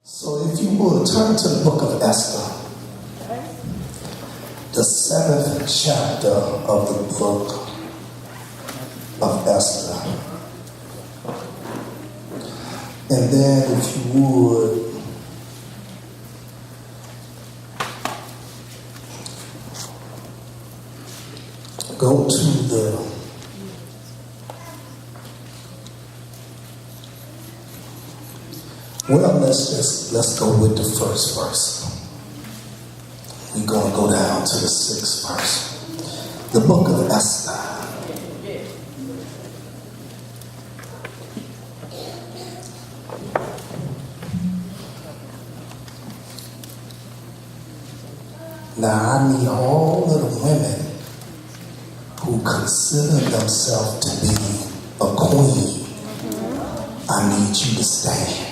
So if you would turn to the book of Esther, the 7th chapter of the book of Esther. And then if you would go to the let's go with the first verse. We're going to go down to the 6th verse. The book of Esther. Now I need all of the women who consider themselves to be a queen. I need you to stand.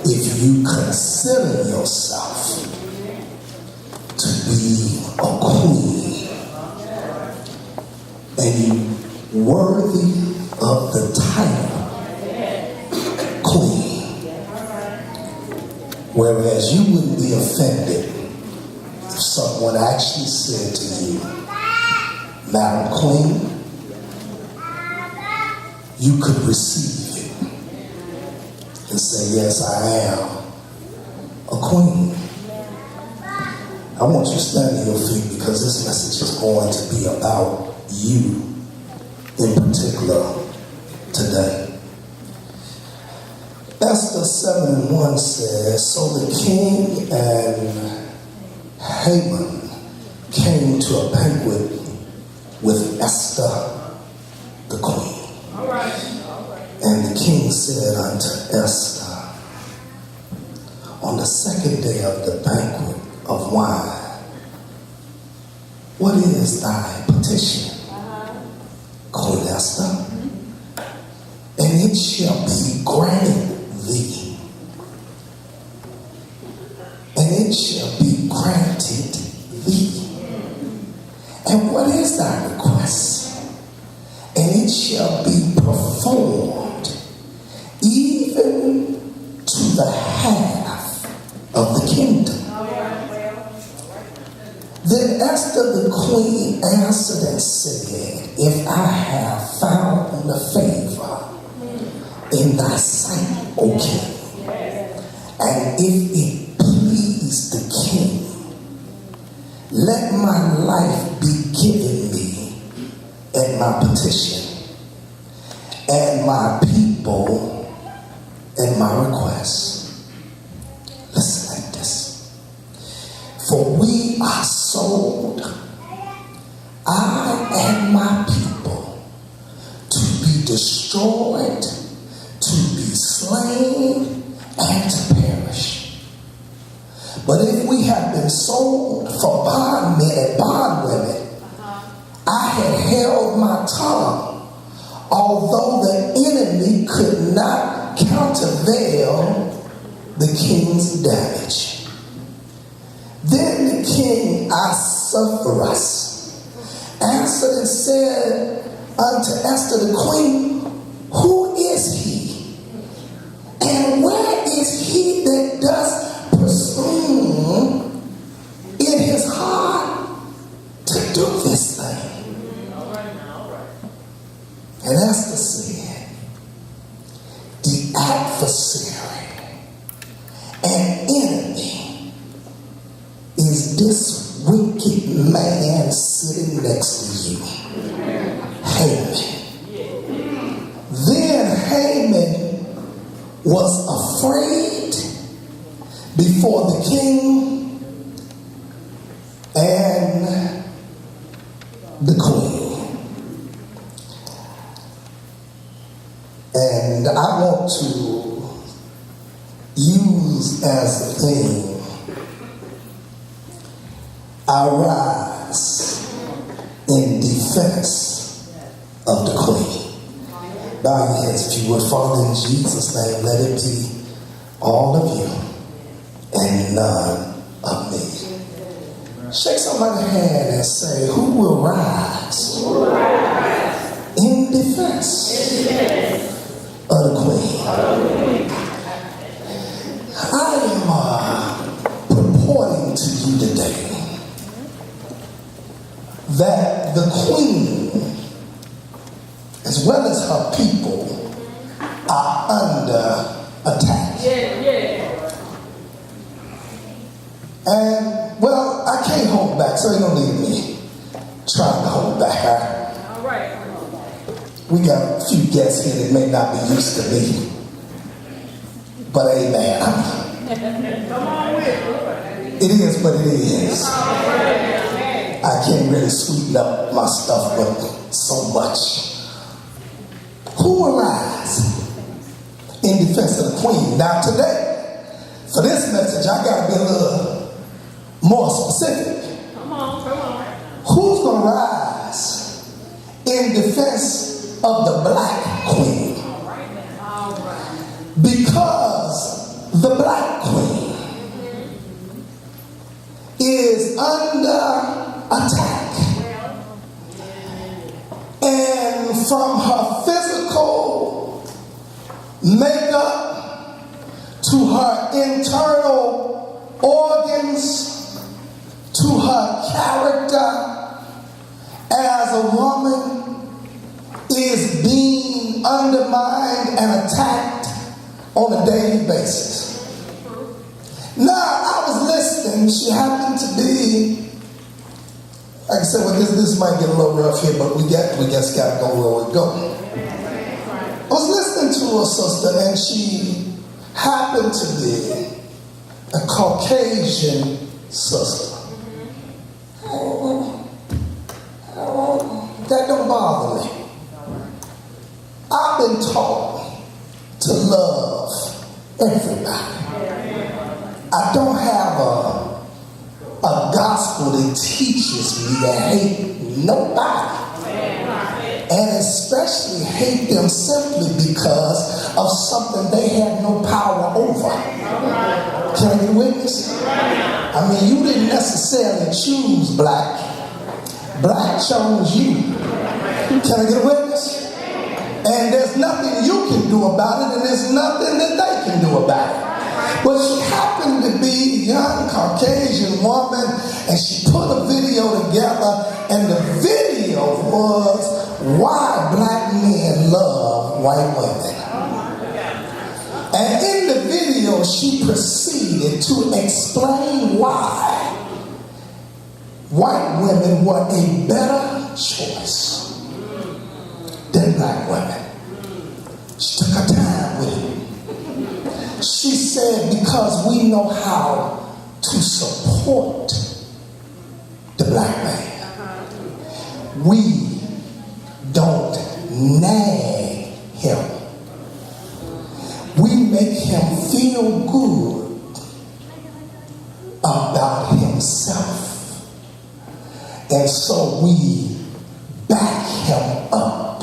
If you consider yourself to be a queen and you worthy of the title queen, whereas you wouldn't be offended if someone actually said to you, Madam Queen, you could receive and say, yes, I am a queen. I want you to stand on your feet because this message is going to be about you in particular today. Esther 7:1 says, so the king and Haman came to a banquet with Esther the queen. All right. And the king said unto Esther, on the 2nd day of the banquet of wine, what is thy petition, Queen Esther? And it shall be granted thee. And it shall be granted thee. And what is thy request? And it shall be performed even to the half of the kingdom. Then Esther the queen answered and said, if I have found favor in thy sight, O king, and if it please the king, let my life be given me and my petition, and my people and my request. Listen like this. For we are sold, I and my people, to be destroyed, to be slain, and to perish. But if we have been sold for bondmen and bondwomen, I had held my tongue, although the enemy could not countervail the king's damage. Then the king Ahasuerus answered and said unto Esther the queen, who is he? And where is he that does presume in his heart to do this thing? And Esther said, the adversary and enemy is this wicked man sitting next to you, Haman. Then Haman was afraid before the king and the queen. And I want to use as a theme, I rise in defense of the queen. Bow your heads if you would. Father, in Jesus' name, let it be all of you and none of me. Shake somebody's hand and say, who will rise in defense of the queen? that the queen, as well as her people, are under attack. And, well, I can't hold back, so you don't need me trying to hold back. All right. We got a few guests here that may not be used to me. But amen. Come on with it. It is what it is. I can't really sweeten up my stuff with so much. Who will rise in defense of the queen? Now today, for this message, I got to be a little more specific. Come on. Who's going to rise in defense of the black queen? All right. Because the black queen is under attack. And from her physical makeup to her internal organs to her character as a woman is being undermined and attacked on a daily basis. Now, I was listening. She happened to be, like I said, well, this might get a little rough here, but we just got to go where we're going. I was listening to a sister, and she happened to be a Caucasian sister. That don't bother me. I've been taught to love everybody. I don't have a gospel that teaches me to hate nobody. And especially hate them simply because of something they had no power over. Can I get a witness? I mean, you didn't necessarily choose black. Black chose you. Can I get a witness? And there's nothing you can do about it, and there's nothing that they can do about it. But she happened to be a young Caucasian woman, and she put a video together, and the video was why black men love white women. And in the video, she proceeded to explain why white women were a better choice than black women. She took her time with it. She said, because we know how to support the black man. We don't nag him. We make him feel good about himself. And so we back him up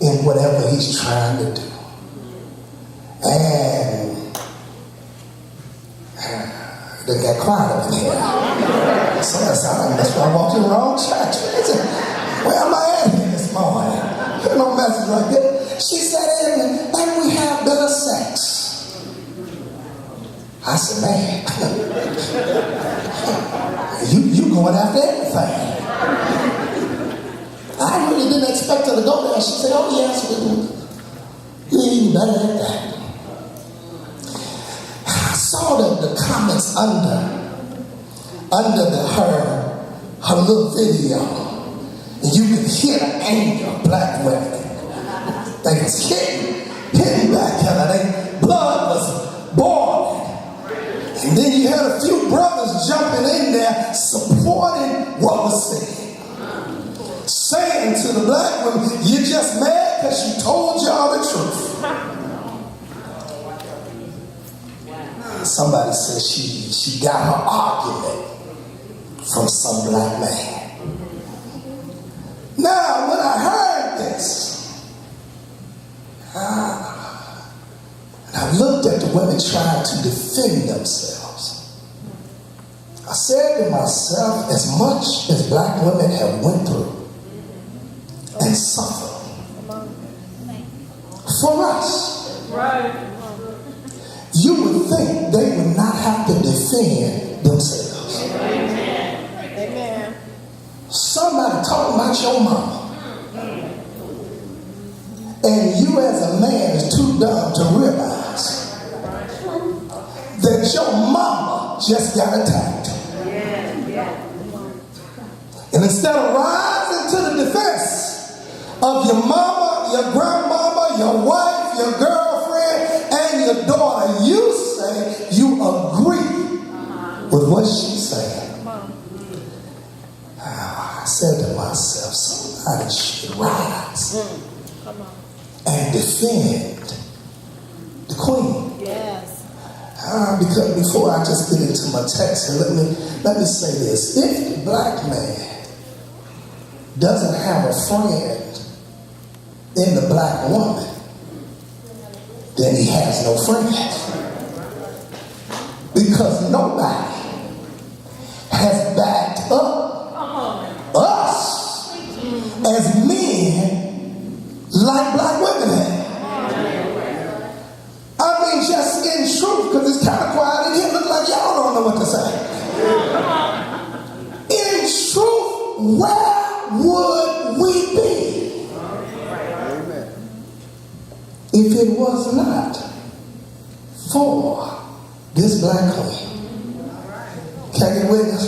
in whatever he's trying to do. And they got quiet up in here. So that's why I walked in the wrong church. Where am I at here this morning? There's no message like that. She said, and we have better sex. I said, man, you going after everything. I really didn't expect her to go there. She said, oh yes, you're even better than that. I saw the comments under her little video. And you could hear the anger of black women. They was hitting back at her. Their blood was boiling. And then you had a few brothers jumping in there supporting what was said. Saying to the black women, you're just mad because she told y'all the truth. Somebody said she got her argument from some black man. Now, when I heard this, and I looked at the women trying to defend themselves, I said to myself, as much as black women have went through and suffered for us, Right. you would think they would not have to defend themselves. Amen. Some about your mama. And you as a man is too dumb to realize that your mama just got attacked. And instead of rising to the defense of your mama, your grandmama, your wife, your girlfriend, and your daughter, you say you agree with what she's saying. I said to myself, somebody should rise and defend the queen. Yes. Because before I just get into my text, let me say this. If the black man doesn't have a friend in the black woman, then he has no friends. Because nobody has backed up us as men like black women have. I mean, just in truth, because it's kind of quiet in here. Look like y'all don't know what to say. In truth, where would we be if it was not for this black queen? Can I get a witness?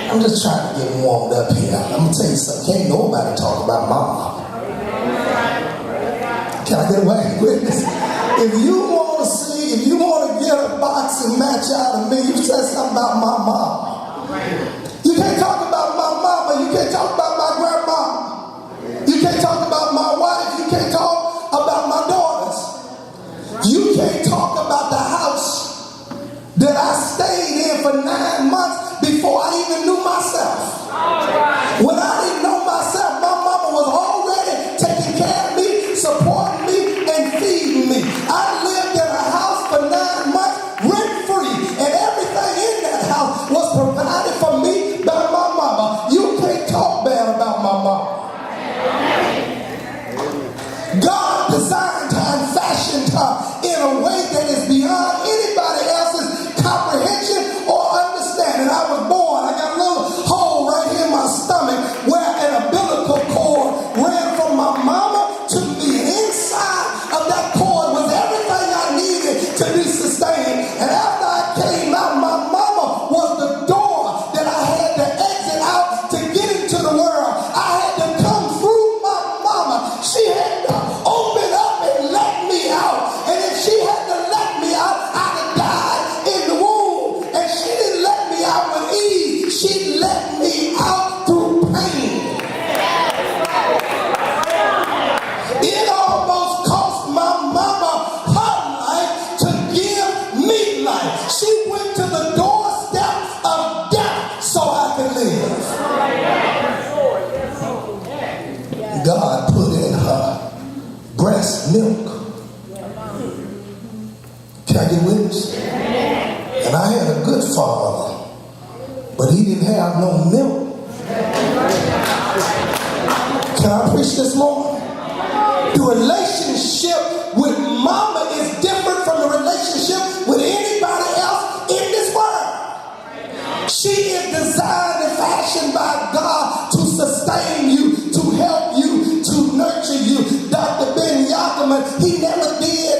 I'm just trying to get warmed up here. I'm going to tell you something. Can't nobody talk about mama. Can I get a witness? If you want to see, if you want to get a boxing match out of me, you say something about my mama. You can't talk about my mama. You can't talk about my grandma. You can't talk about my wife. You can't talk about my daughters. You can't talk about the house that I stayed in for 9 months before I even knew myself. When I didn't know myself, my mama was already taking care of me, supporting me, and feeding me. I lived in a house for 9 months, rent-free, and everything in that house was provided for me by my mama. You can't talk bad about my mama. God designed her and fashioned her in a way that is beyond anybody else's comprehension or understanding. I was born, I got a little hole right here in my stomach where an umbilical cord ran from my mama to me. And inside of that cord was everything I needed to be sustained. And after I came out, my mama was the door that I had to exit out to get into the world. I had to come through my mama. She had to open up and let me out. And if she had to let me out, I'd have died in the womb. And she didn't let me out with ease. She let me out through pain. It almost cost my mama her life to give me life. She went to the doorstep of death so I could live. God put in her breast milk. Can I get witness? And I had a good father, but he didn't have no milk. Can I preach this morning? The relationship with mama is different from the relationship with anybody else in this world. She is designed and fashioned by God to sustain you, to help you, to nurture you. Dr. Ben Yakiman, he never did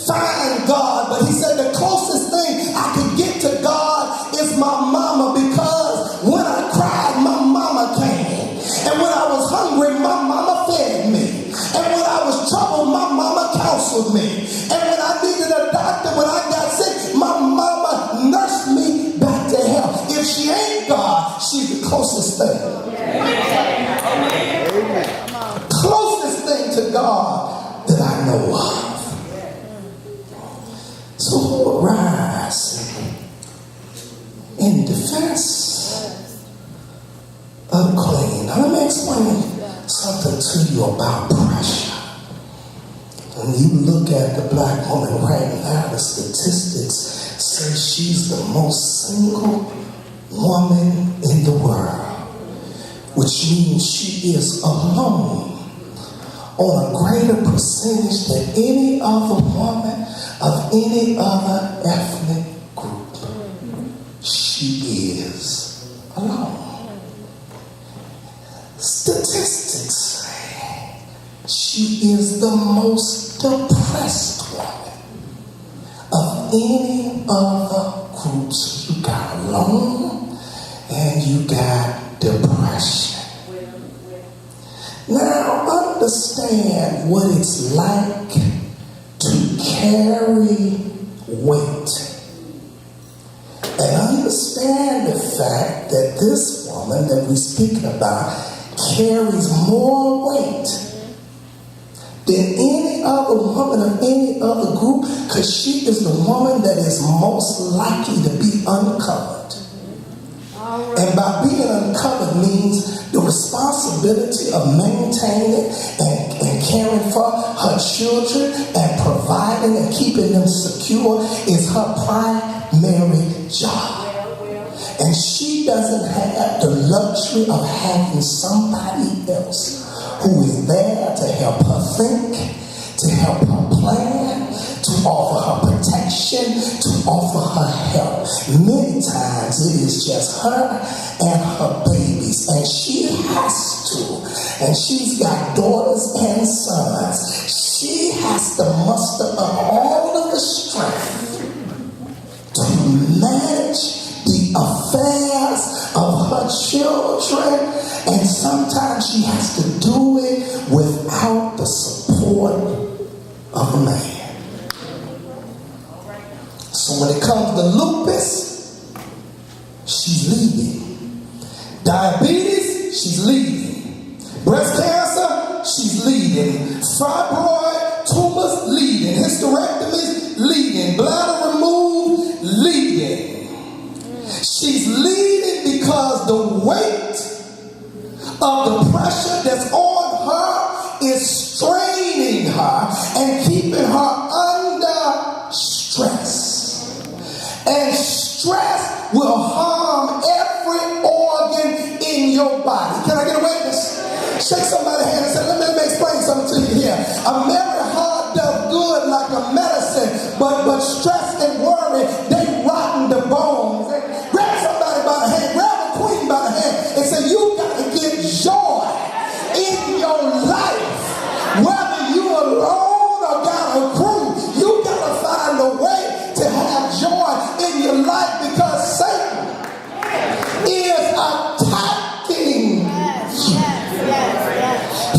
find God, but he said the closest thing I could get to God is my mama, because when I cried, my mama came. And when I was hungry, my mama fed me. And when I was troubled, my mama counseled me. And when I needed a doctor, when I got sick, my mama nursed me back to health. If she ain't God, she's the closest thing. Closest thing to God that I know of. So who will rise in defense of the queen? Now let me explain something to you about pressure. When you look at the black woman right now, the statistics say she's the most single woman in the world, which means she is alone on a greater percentage than any other woman of any other ethnic group. She is alone. Statistics the most depressed woman of any of the groups. You got alone and you got depression. Now understand what it's like to carry weight. And understand the fact that this woman that we're speaking about carries more weight than any other woman of any other group, because she is the woman that is most likely to be uncovered. And by being uncovered means the responsibility of maintaining and caring for her children and providing and keeping them secure is her primary job. And she doesn't have the luxury of having somebody else who is there to help her think, to help her plan, to offer her protection, to offer her help. Many times it is just her and her babies, and she has to. And she's got daughters and sons. She has to muster up all of the strength to manage the affairs of her children, and sometimes she has to do it without the support of a man. So when it comes to lupus, she's leading. Diabetes, she's leading. Breast cancer, she's leading. Fibroid tumors, leading. Hysterectomies, leading. Bladder removed, leading. She's leading because the weight of the pressure that's on her is straining her and keeping her under stress. And stress will harm every organ in your body. Can I get a witness? Shake somebody's hand and say, let me explain something to you here. A merry heart does good like a medicine, but stress and worry, they rotten the bones. Grab somebody by the hand, grab a queen by the hand, and say, you got to get joy in your life. Whether you're alone or got a crew, you got to find a way to have joy in your life, because Satan is attacking you.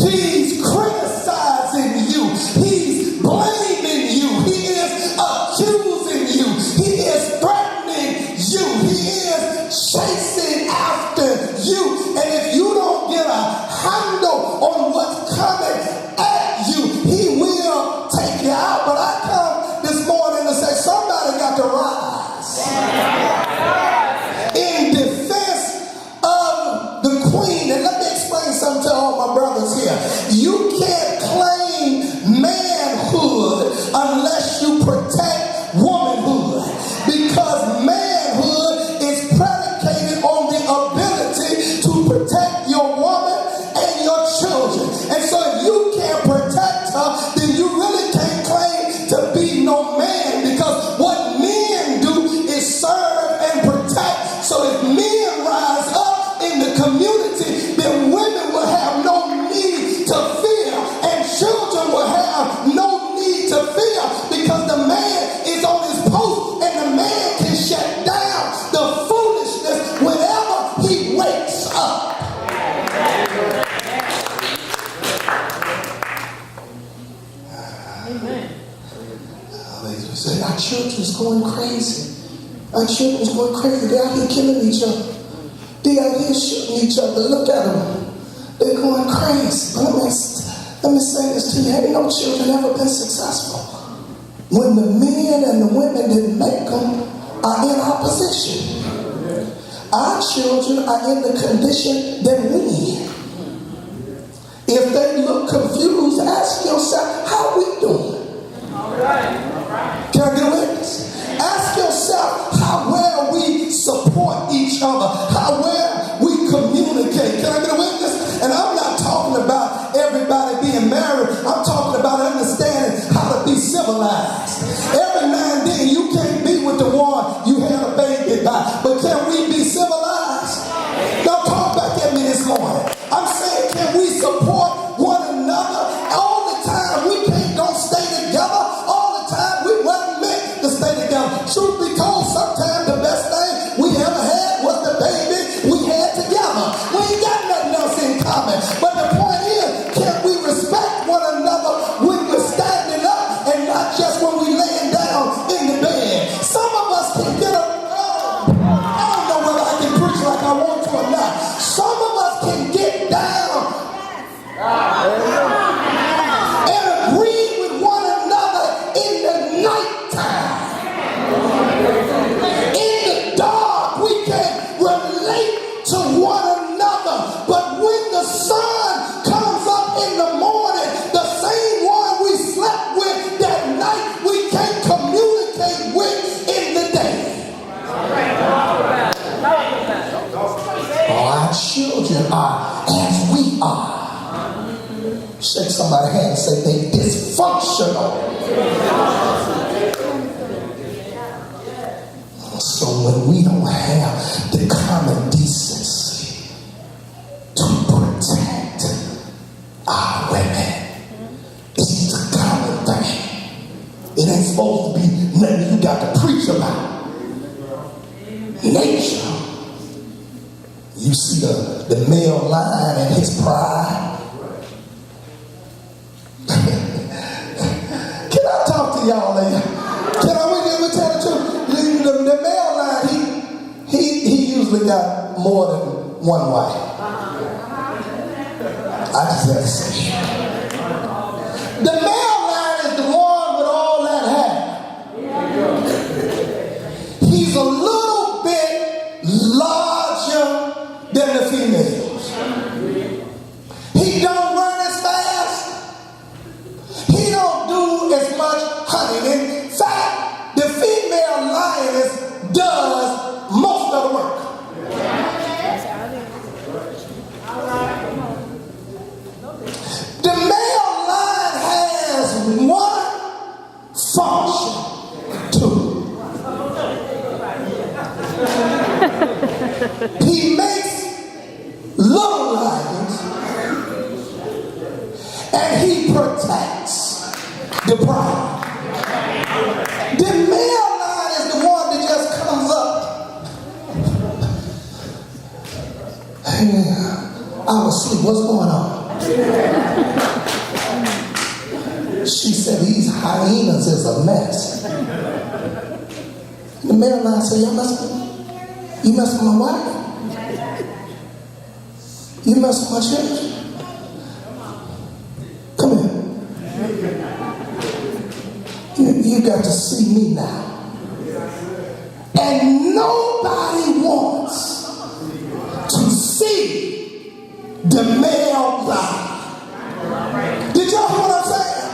He's criticizing you. He's blaming you. He is accusing you. He is threatening you. He is chasing after you. And if you don't get a handle on what's coming at you, he will take you out. But I come this morning to say somebody got to rise in defense of the queen. And let me explain something to all my brothers here. You can't claim manhood unless you protect womanhood, because manhood is predicated on the ability to protect your woman and your children. And so if you can't protect her, then you really can't claim to be no man, because what men do is serve and protect. So if men rise up in the community, then women will have no need to fear, and children will have no need to fear, because the man is on his post, and the man can shut down the foolishness whenever he wakes up. Amen. They say, our children's going crazy. Our children's going crazy. They're out here killing each other. They're out here shooting each other. Look at them. They're going crazy. But let me say this to you. Ain't no children ever been successful when the men and the women that make them are in opposition. Our children are in the condition that we in. If they look confused, ask yourself, how we doing? All right. Can I get a witness? Ask yourself how well we support each other, how well we communicate. Can I get a witness? And I'm not talking about everybody being married. I'm talking about understanding how to be civilized. Every now and then you can't be with the one you had a baby by, but can we be civilized? Now talk back at me this morning. stay together. Truth be told, sometimes the best thing we ever had was the baby we had together. We ain't got nothing else in common. But the point is, can we respect one another when we're standing up and not just when we laying down in the bed? Some of us can get up. I don't know whether I can preach like I want to or not. Some of us can get down and agree with one another in the nighttime. In the dark, we can relate to one another. But when the sun comes up in the morning, the same one we slept with that night, we can't communicate with in the day. Our children are as we are. Shake somebody's hand and say they dysfunctional. So when we don't have the common decency to protect our women, it's the common thing. It ain't supposed to be nothing you got to preach about. Nature. You see the male lion and his pride. Can I talk to y'all later? Can I really tell the truth? The male lion, he usually got more than one wife. I just have to say. The male lion is the one with all that hair. He's a little bit larger than the females. He don't run as fast. He don't do as much hunting. In fact, the female lioness does most of the work. The male lion has one function too. He makes little lions and he protects the pride. The male lion is the one that just comes up. I was asleep. What's going on? She said these hyenas is a mess. The male lion said, you mess with my wife? You mess with my church? Come here. You got to see me now. And nobody wants to see the male lion. Did y'all hear what I'm saying?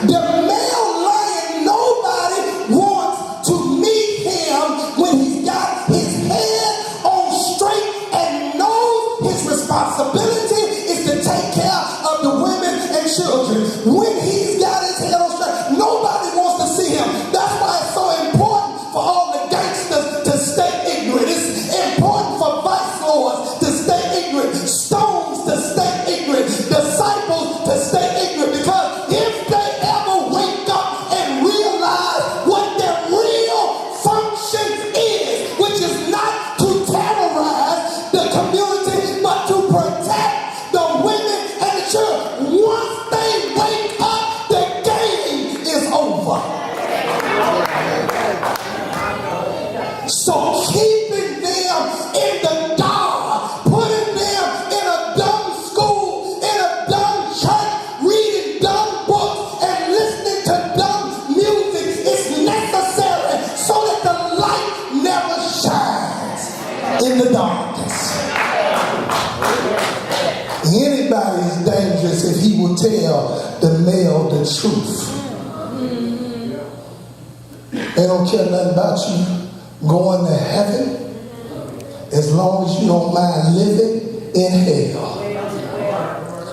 The male lion, nobody wants to meet him when he's got his head on straight and knows his responsibility is to take care of the women and children. When he's got his head on straight, nobody wants to see him. That's why it's so important for all the gangsters to stay ignorant. It's important for vice lords to stay ignorant, stones to stay ignorant, disciples to stay ignorant, because if they ever wake up and realize what their real function is, which is not to terrorize the community, but to protect the women and the children, once they wake up, the game is over. So keeping them in the dark, putting them in a dumb school, in a dumb church, reading dumb books and listening to dumb music is necessary so that the light never shines in the darkness. Anybody is dangerous if he will tell the male the truth. They don't care nothing about you going to heaven as long as you don't mind living in hell.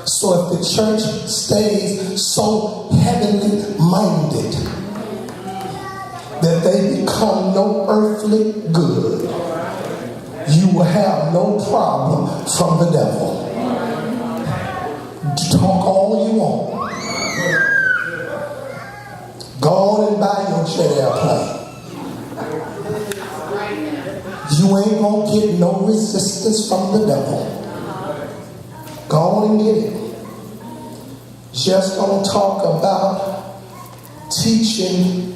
So if the church stays so heavenly minded that they become no earthly good, you will have no problem from the devil. Talk all you want. Go on and buy your jet airplane. You ain't gonna get no resistance from the devil. Go on and get it. Just gonna talk about teaching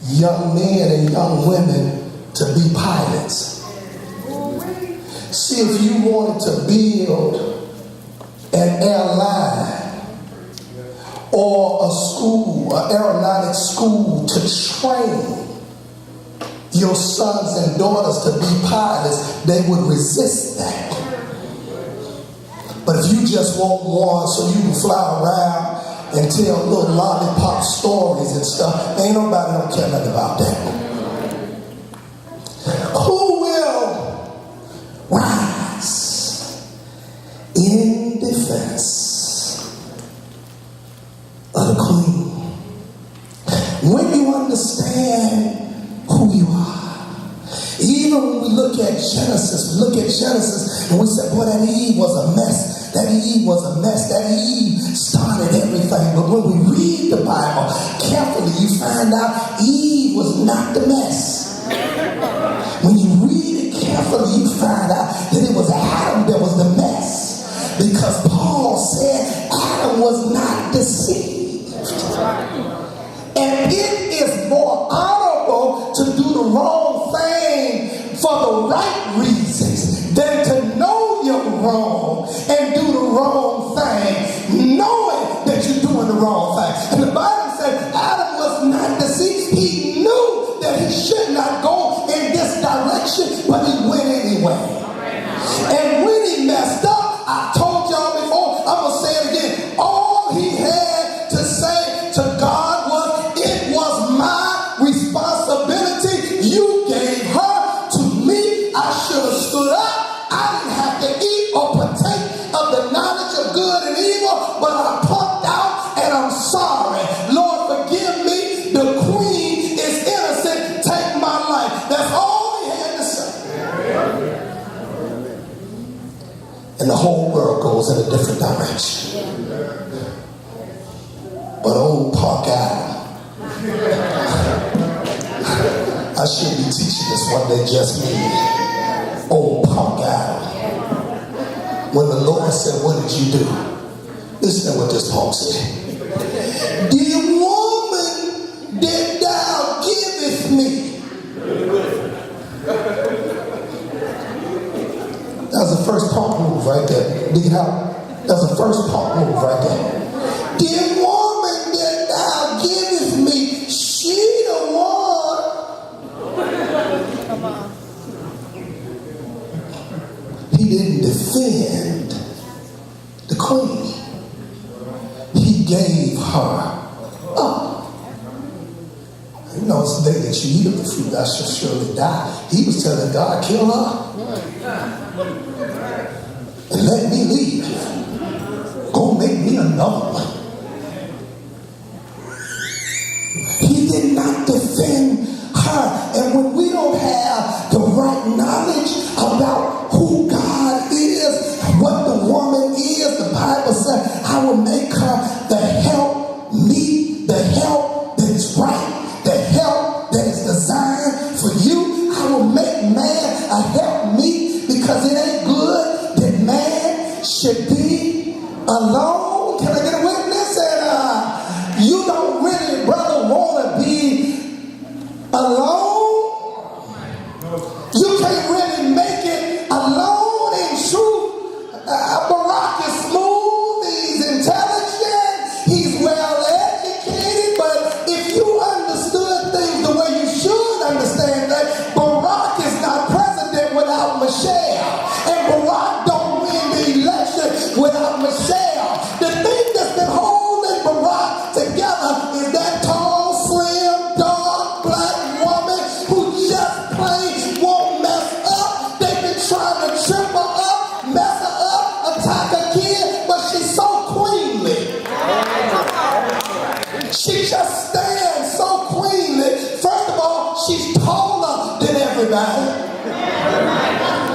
young men and young women to be pilots. See, if you wanted to build an airline or a school, an aeronautic school to train your sons and daughters to be pilots, they would resist that. But if you just want one so you can fly around and tell little lollipop stories and stuff, ain't nobody don't care nothing about that. Who will rise in defense of the Queen? When you understand who you are, even when we look at Genesis, and we say, boy, that Eve was a mess. That Eve was a mess. That Eve started everything. But when we read the Bible carefully, you find out Eve was not the mess. When you read it carefully, you find out that it was Adam that was the mess. Because Paul said Adam was not deceived. And it is more honorable to do the wrong thing for the right reasons than to know you're wrong and do the wrong thing, knowing that you're doing the wrong thing. And the Bible says Adam was not deceived. He knew that he should not go in this direction, but he went anyway. And when he messed up, I told y'all before, I'm going to say it again, all he had to say to God was, it was my responsibility. You gave her to me. I should have stood up. I didn't have to eat or partake of the knowledge of good and evil, but I pumped out and I'm sorry. Lord, forgive me. The Queen is innocent. Take my life. That's all he had to say. And the whole world goes in a different direction. But old Park Adam, I should be teaching this one day, just me. Old Park Adam. When the Lord said, what did you do? Listen to what this Paul said. The woman that thou givest me. That's the first Paul move right there. Dig it out. That's the first Paul move right there. The woman that thou givest me, she the one. Come on. He didn't defend the Queen. He gave her up. You know, it's the day that you eat of the fruit, I shall surely die. He was telling God, kill her and let me leave. Go make me another one. He did not defend her. And when we don't have the right knowledge about who God is, what the woman is, the Bible says, I will make her the help meet, the help that is right, the help that is designed for you. I will make man a help meet, because it ain't good that man should be alone. Can I get a witness? And you don't really, brother, want to be alone. You can't really make it alone in truth. Barack is smooth, he's intelligent, he's well educated, but if you understood things the way you should understand that, Barack is not president without Michelle, and Barack don't win the election without Michelle. The thing that's been holding Barack together is that tall, slim, dark, black woman who just plain won't mess up. They've been trying to trip her up, mess her up, attack a kid, but she's so queenly. She just stands so queenly. First of all, she's taller than everybody.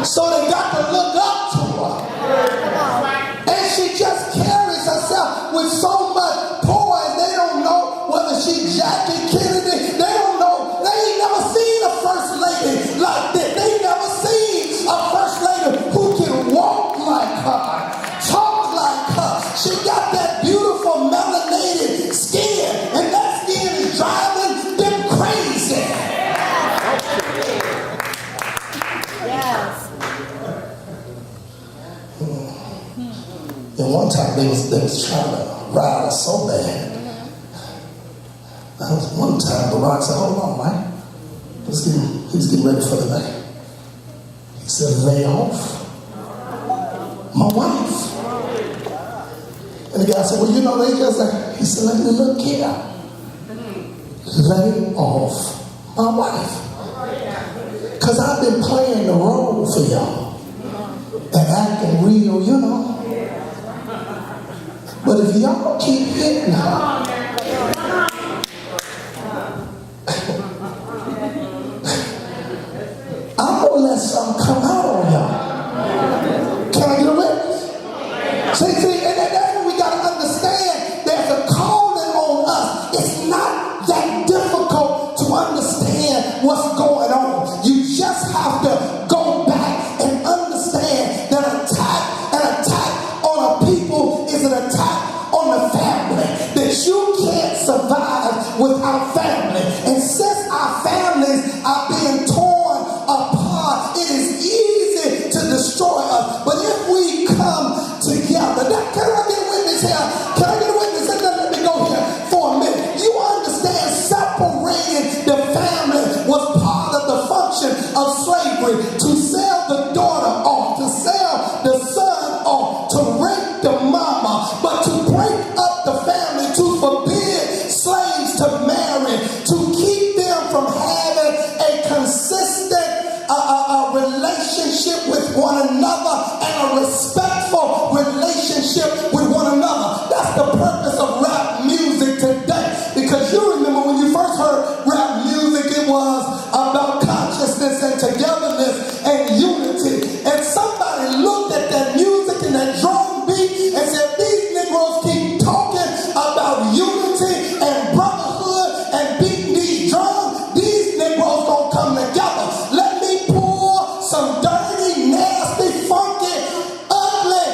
So they got to look up to her. And she just carries herself with so much poise. They don't know whether she's Jackie Kennedy. They don't They was trying to ride us so bad. One time, Barack said, hold on, Mike. He's getting ready for the day. He said, lay off my wife. And the guy said, well, you know, they just like, he said, let me look here. Lay off my wife. Because I've been playing the role for y'all and acting real, you know. But if y'all keep hitting her, I'm going to let something come out on y'all. Can I get a witness? See, and that's what we got to understand. There's a calling on us. It's not that difficult to understand what's going on. You just have to go back and understand that an attack on a people is an attack on the family. That you can't survive without family. And since our families are being torn apart, it is easy to destroy us. But if we come together, can I get a witness here? Can I get a witness? Let me go here for a minute. You understand separating the family was part of the function of slavery. To sell the daughter off, to sell the son off, to rape the mama, but to break up the family, to forbid slaves to marry, to keep them from having a consistent relationship with one another and a respectful relationship with one another. That's the purpose of rap music today. Because you remember when you first heard rap music, it was about consciousness and togetherness and unity. And somebody looked at that music and that drum beat and said, these Negroes keep talking about unity and brotherhood and beating these drums. These Negroes gonna come together. Let me pour some dirty, nasty, funky, ugly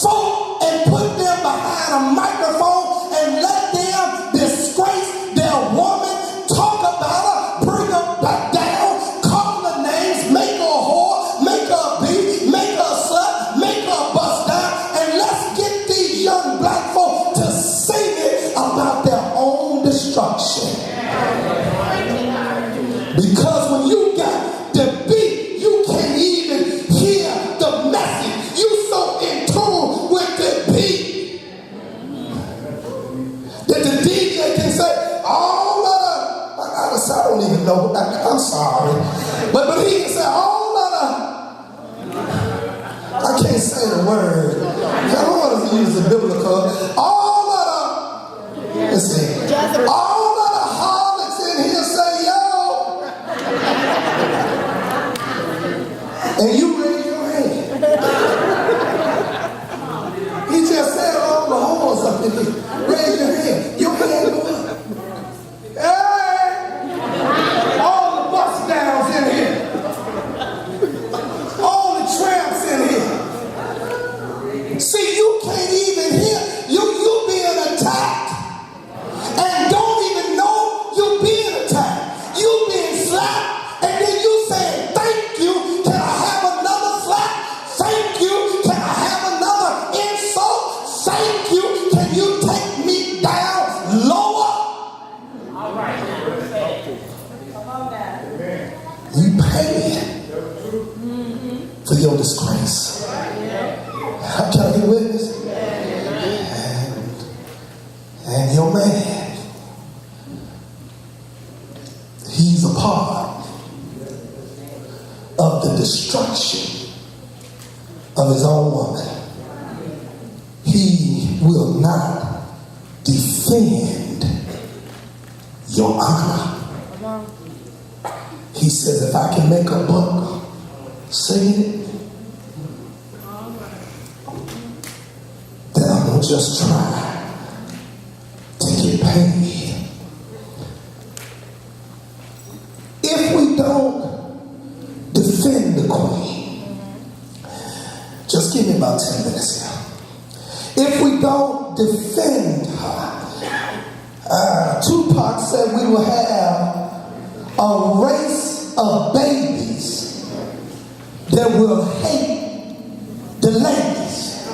folk and put them behind a microphone and let them disgrace their woman, talk about her, bring her back down, call her names, make her a whore, make her a beat, make her a slut, make her a bust down, and let's get these young black folk to sing it about their own destruction. Because when you got the beat, you can't even hear the message. You so in tune with the beat that the DJ can say, all of the, I don't even know, I'm sorry. But he can say, all of the, I can't say the word. I don't want to use the biblical. All of the, let's see, all of the harlots in here say, yo. And you raise your hand. He just said all the whores up in here. Raise your hand. Your hand go up. Hey! All the bust downs in here. All the tramps in here. See, you can't even hear. You being attacked. And don't even know you being attacked. You being slapped. And then you saying, thank you. Can I have another slap? Thank you. Can I have another insult? Thank you. Can you take me down lower? All right. Come on down. You pay for your disgrace. How can I get witness? And your man, he's a part of the destruction of his own woman. He will not defend your honor. He says, if I can make a buck singing it, then I'm going to just try to get paid. If we don't defend the queen, just give me about 10 minutes here. If we don't defend her, Tupac said we will have a race of babies that will hate the ladies.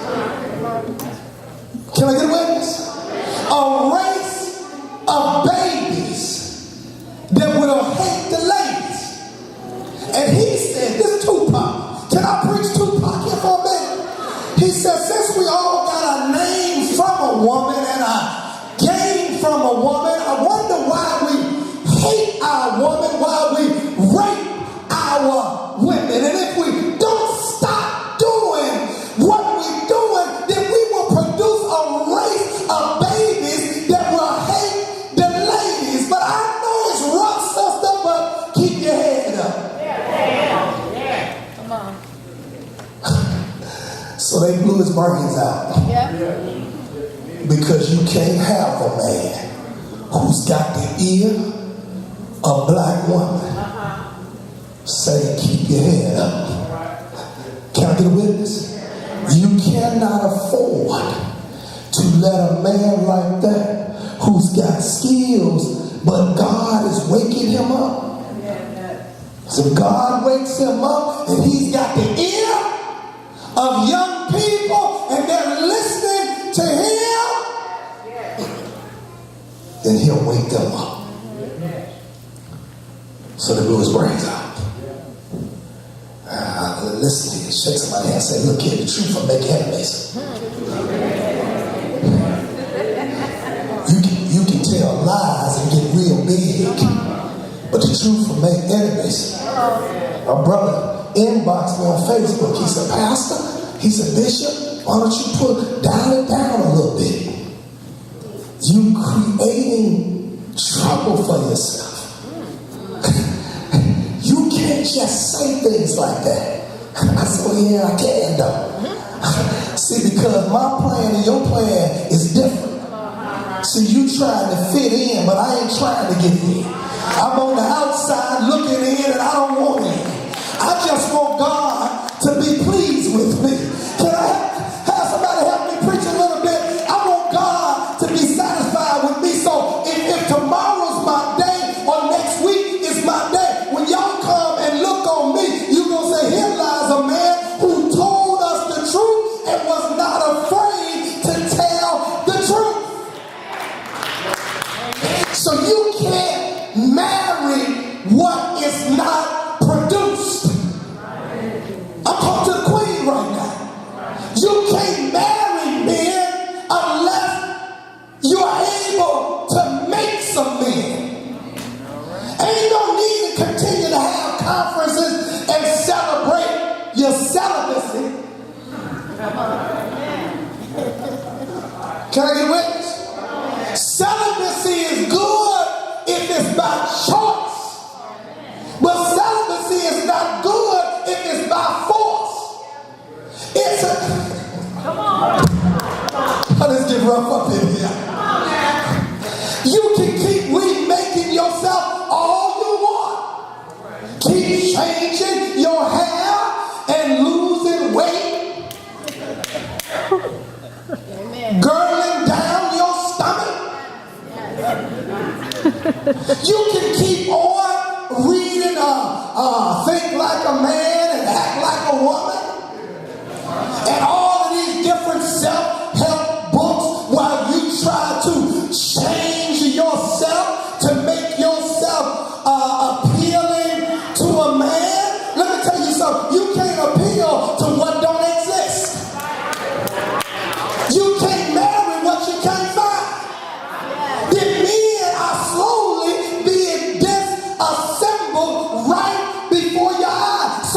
And he said, this Tupac, can I preach Tupac here for a minute? He said, since we all got our name from a woman and our game from a woman, I wonder why we hate our woman, why we rape our women. And if we don't stop doing what we're doing, then we will produce a race of babies that will hate the ladies. But I know it's rough, sister, but keep your head up. Yeah. Come on. So they blew his brains out. Yeah. Because you can't have a man who's got the ear of a black woman. Say, keep your head up. Can I get a witness? You cannot afford to let a man like that who's got skills, but God is waking him up. So God wakes him up and he's got the ear of young people and they're listening to him, then he'll wake them up. So they blew his brains out. Listen to you, shake somebody and say, look here, the truth will make enemies. You can tell lies and get real big, but the truth will make enemies. My brother inboxed me on Facebook. He said, Pastor, he said, Bishop, why don't you dial it down a little bit? You creating trouble for yourself. You can't just say things like that. I said, well, yeah, I can though. See, because my plan and your plan is different. See, you trying to fit in, but I ain't trying to get in. I'm on the outside looking in and I don't want in. I just want God to be pleased with me. Can I have somebody help me preach a little bit? I want God to be satisfied with me. So if tomorrow's my day or next week is my day, when y'all come and look on me, you gonna say, here lies a man who told us the truth and was not afraid to tell the truth. So you can't marry what is not produced. I'm talking to the queen right now. You can't marry men unless you are able to make some men. Ain't no need to continue to have conferences and celebrate your celibacy. Can I get a witness? Celibacy is good if it's by choice. But celibacy is not good if it's by force. It's a... Come on. Let's get rough up in here. You can keep remaking yourself all you want. Keep changing your hair and losing weight. Girdling down your stomach. You can keep on reading Think Like a Man and Act Like a Woman and all of these different self-help books while you try to change yourself to make yourself appealing to a man. Let me tell you something. You can't appeal to what don't exist. You can't marry what you can't find. The men are slowly being disassembled right before your eyes.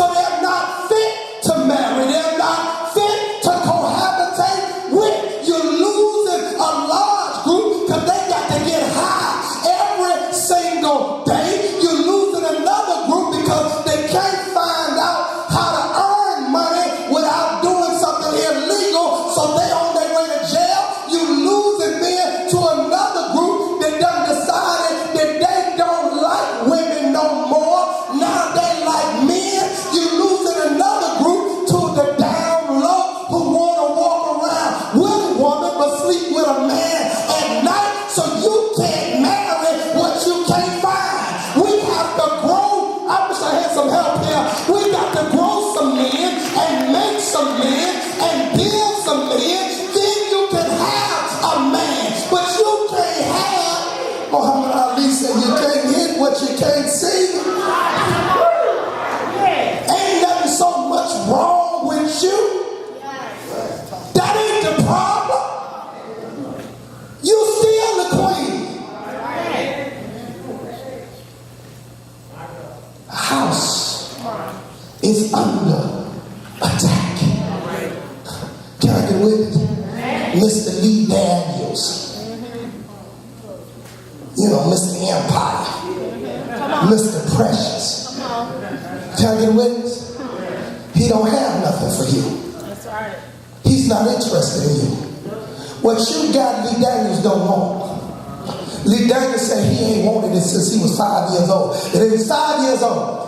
house is under attack. Can I get with it? Mr. Lee Daniels, you know, Mr. Empire, Mr. Precious. Can I get with it? He don't have nothing for you. That's right. He's not interested in you. What you got, Lee Daniels don't want. Lee Daniels said he ain't wanted it since he was 5 years old. And he was 5 years old,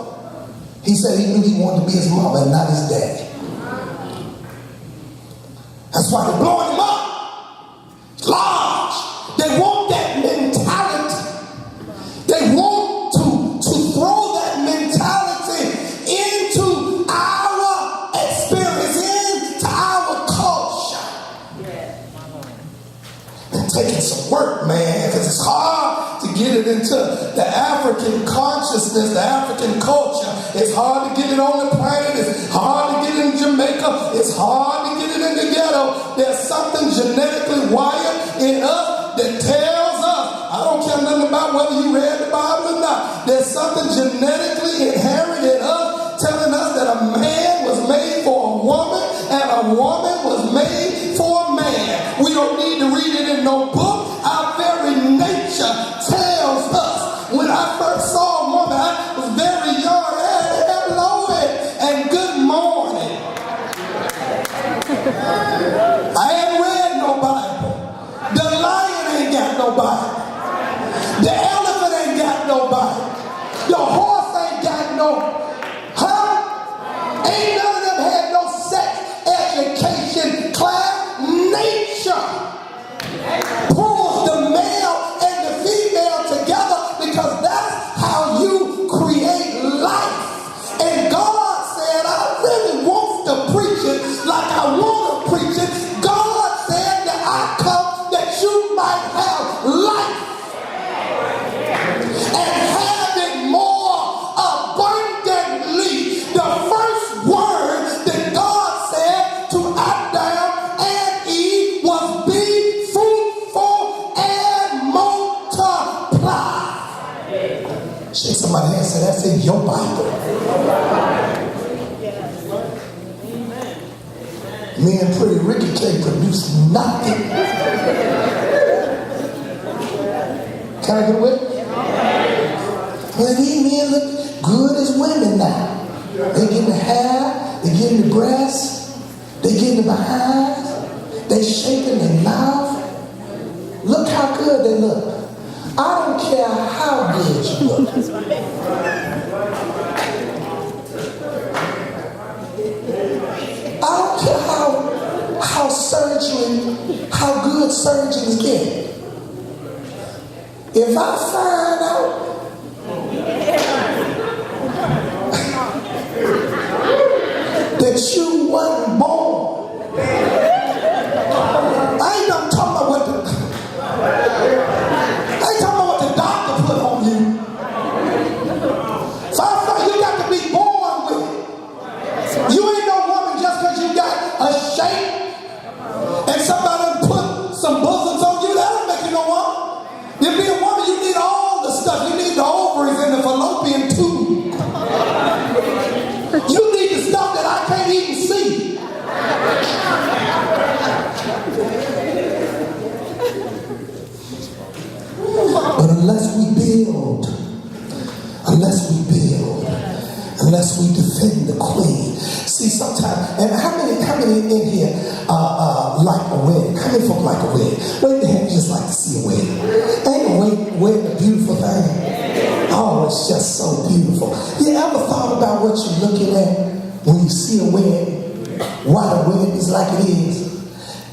he said he knew he wanted to be his mama and not his daddy. That's why they're blowing him up. Large. They want that mentality. They want to throw that mentality into our experience, into our culture. And taking some work, man, because it's hard to get it into the African consciousness, the African culture. It's hard to get it on the planet. It's hard to get it in Jamaica. It's hard to get it in the ghetto. There's something genetically wired in us that tells us, I don't care nothing about whether you read the Bible or not. There's something genetically inherent in us telling us that a man was made for a woman and a woman was made for a man. We don't need to read it in no book. Our very nature tells us. When I first saw a woman, I was very young. Hello and good morning. I ain't read no Bible. The lion ain't got no Bible. The elephant ain't got no Bible. The horse ain't got no, ain't none of them had no sex education class. Nature pulls the male and the female together because that's how you create life. And God said, I really want to preach it like I want to preach it. God said that I come that you might have life and have it more abundantly. The first word that God said to Adam and Eve was be fruitful and multiply. Shake somebody's hand and say, that's in your Bible. Me and Pretty Ricky can't produce nothing. Can I get with it? Well, these men look good as women now. They getting the hair, they getting the breasts, they getting the behind, they shaking their mouth. Look how good they look. I don't care how good you look. I don't care how surgery, how good surgeons get. If I find out that you wasn't born, I ain't not talking about what the doctor put on you. So I thought you got to be born with it. You ain't no woman just because you got a shape and somebody put some bosoms on you. That don't make you no woman. To be a woman, you need all the stuff. You need the ovaries and the fallopian tube. You need the stuff that I can't even see. But unless we defend the queen. See, sometimes, and how many in here like a wedding? How many folk like a wedding? Wait the hand, just like to see a wedding. Ain't a wedding a beautiful thing? Oh, it's just so beautiful. You ever thought about what you're looking at when you see a wedding? Why the wedding is like it is?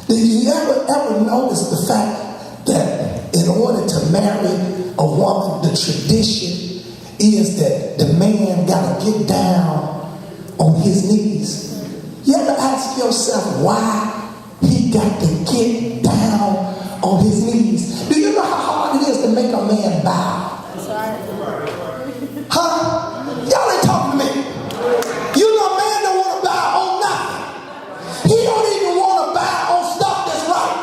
Did you ever notice the fact that in order to marry a woman, the tradition is that the man got to get down on his knees? You ever ask yourself why he got to get down on his knees? Do you know how hard it is to make a man bow? Huh? Y'all ain't talking to me. You know a man don't want to bow on nothing. He don't even want to bow on stuff that's right.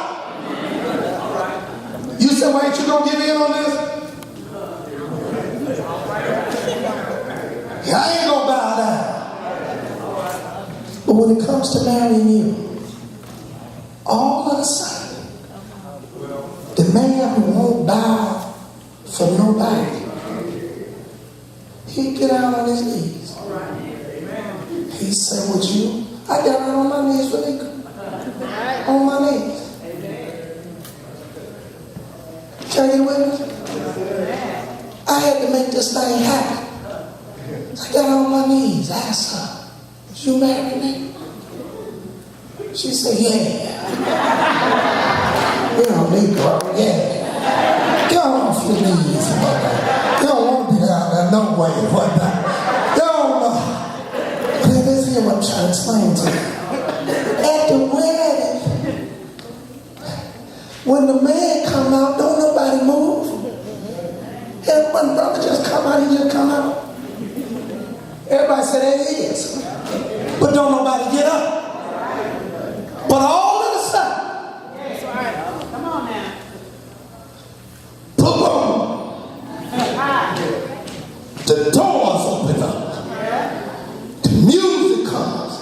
You said, well, ain't you gonna give in on this? I ain't But when it comes to marrying you, all of a sudden, the man who won't bow for nobody, he get out on his knees. He said, would you? I got out on my knees for you. On my knees. Can you with me? I had to make this thing happen. I got on my knees, asked her, would you marry me? She said, yeah. You know, Negro, yeah. Get off your knees. You don't want to be down there no way. What not? You don't know. But this is what I'm trying to explain to you. At the wedding, when the man come out, don't nobody move. And one brother just come out, he just come out. Everybody said there he is. But don't nobody get up. But all of a sudden, That's right. Come on now. boom, the doors open up. The music comes.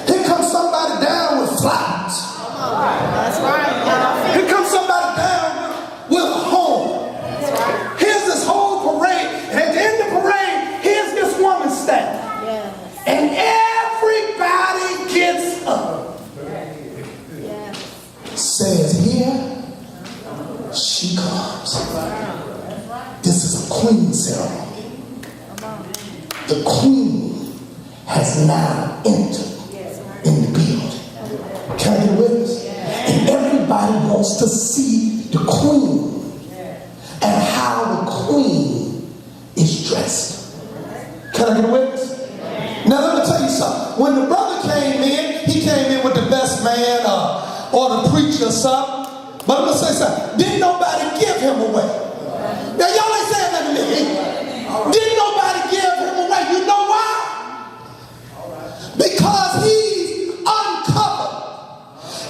Here comes somebody down with flowers. That's right. Here comes somebody down with a home. Here's this whole parade. And at the end of the parade, here's this woman standing. Yes. And everybody gets up. Yes. Says, here she comes. This is a queen ceremony. The queen has now entered in the building. Can I get a witness? And everybody wants to see the queen and how the queen is dressed. Can I get a witness? Now let me tell you something. When the brother came in, he came in with the best man or the preacher or something. But I'm going to say something. Didn't nobody give him away. Now y'all ain't saying nothing to me. Didn't nobody give him away. You know why? Because he's uncovered.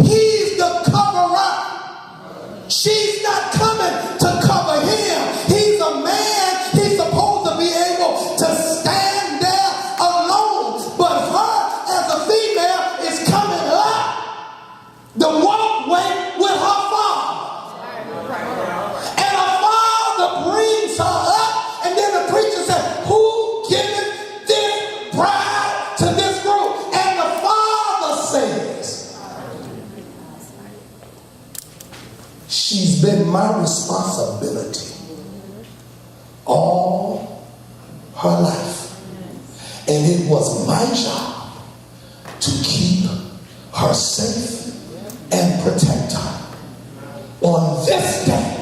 He's the cover-up. She's not coming to cover him. He's a man. He's supposed to be able to stand there alone. But her as a female is coming up the walkway with her father. And her father brings her up. And then the preacher said, who giveth this bride to this group? And the father says, she's been my responsibility all her life. And it was my job to keep her safe and protect her. On this day,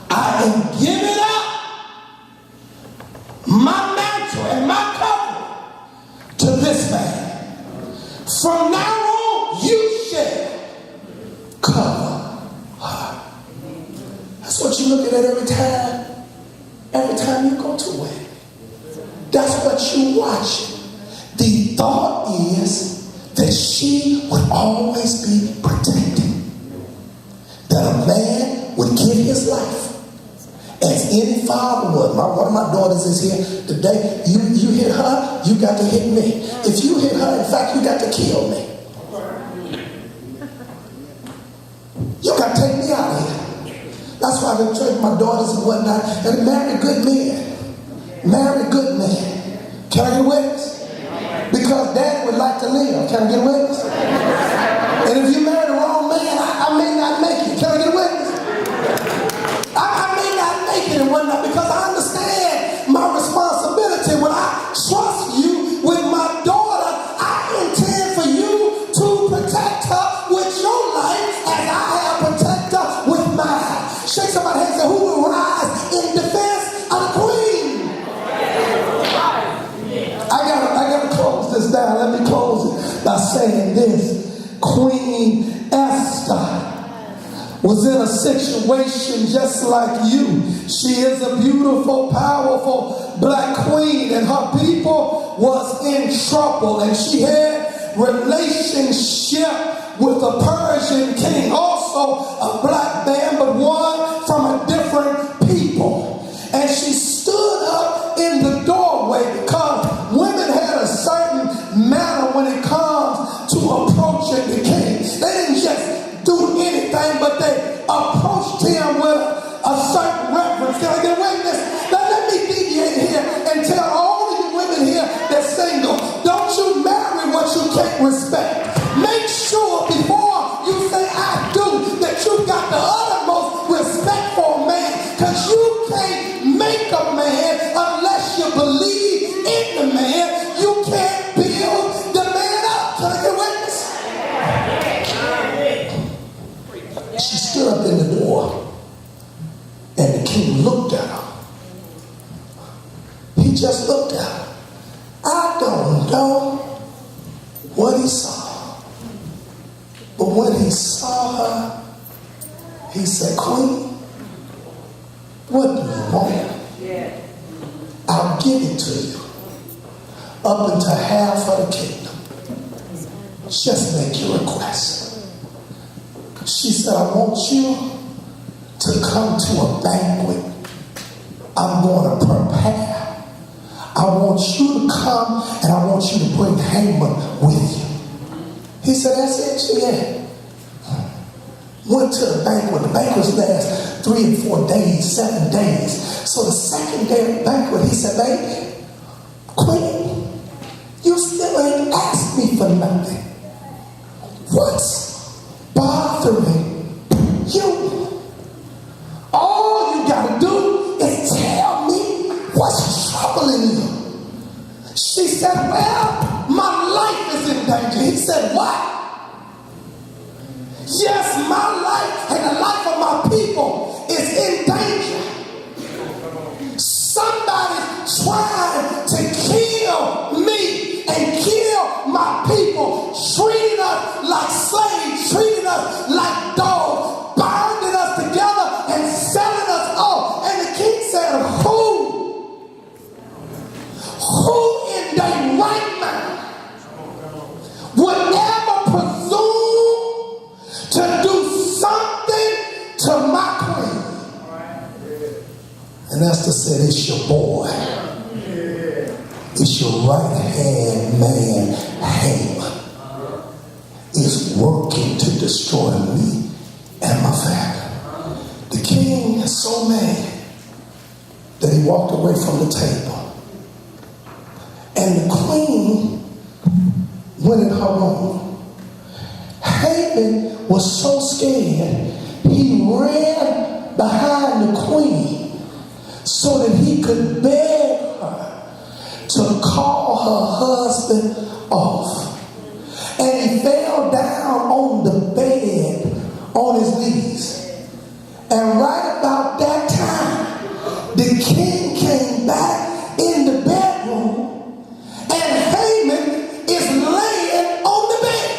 I am giving up my mantle and my covering to this man. From now on, you shall cover her. That's what you're looking at every time you go to it. That's what you watch. The thought is that she would always be protected. That a man would give his life as any father would. One of my daughters is here today. You hit her, you got to hit me. If you hit her, in fact, you got to kill me. You got to take me out of here. That's why I've been training my daughters and whatnot. And marry good men. Marry good men. Can I get a witness? Because dad would like to live. Can I get a witness? And if you marry the wrong man, I may not make it. Can I get a witness? I may not make it and whatnot because I understand my responsibility. When I trust you with my daughter, I intend for you to protect her with your life as I have protected her with mine. Shake somebody's hand and say, who will rise in defense of the queen? I gotta close this down. Let me close it by saying this. Queen Esther was in a situation just like you. She is a beautiful, powerful black queen, and her people was in trouble, and she had relationship with a Persian king, also a black man, but one from a different people. And she stood up in the doorway because women had a certain manner when it comes don't know what he saw. But when he saw her, he said, Queen, what do you want? I'll give it to you. Up into half of the kingdom. Just make your request. She said, I want you to come to a banquet I'm going to prepare. I want you to come and I want you to bring Haman with you. He said, that's it, yeah. Went to the banquet. The banquets last 3 and 4 days, 7 days. So the second day of the banquet, he said, baby, Queen, you still ain't asked me for nothing. What's bothering you? All you gotta do is tell me what's troubling you. She said, well, my life is in danger. He said, what? Yes, my life and the life of my people is in danger. Somebody's trying to kill me and kill my people, treating us like slaves, treating us like dogs, binding us together and selling us off. And the king said, who in their right mind would ever presume to do something to my queen? And Esther said, it's your boy. It's your right hand man, Haman, is working to destroy me and my family. The king is so mad that he walked away from the table. And the queen went in her room. Haman was so scared, he ran behind the queen so that he could beg her to call her husband off. And he fell down on the bed on his knees. And right about that time, the king came back in the bedroom. And Haman is laying on the bed.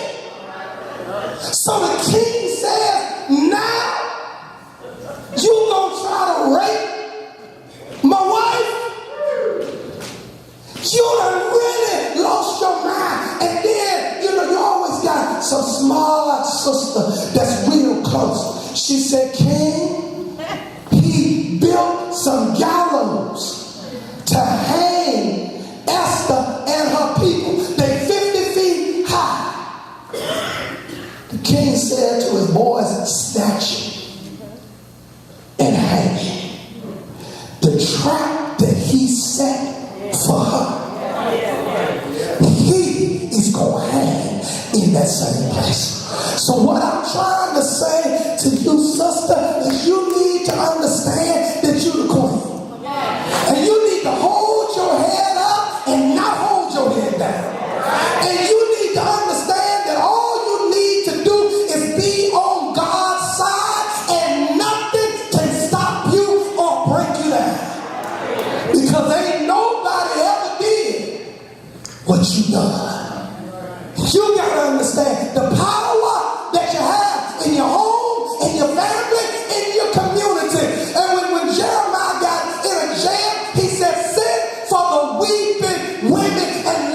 So the king says, now you gonna try to rape my wife? You done really lost your mind. And then, you always got some smart sister that's real close. She said, King, he built some gallows to hang Esther and her people. They 50 feet high. The king said to his boys, snatch him and hang him. The trap that he set for her, he is going to hang in that same place. So what I'm trying to say to you, sister, is you need to understand that you're the queen. And you need to hold your head up and not hold your head down. And you need to understand that all you need to do is be on God's side and nothing can stop you or break you down. Because ain't nobody ever did what you done. You got to understand the power that you have in your home, in your family, in your community. And when Jeremiah got in a jail, he said, send for the weeping women and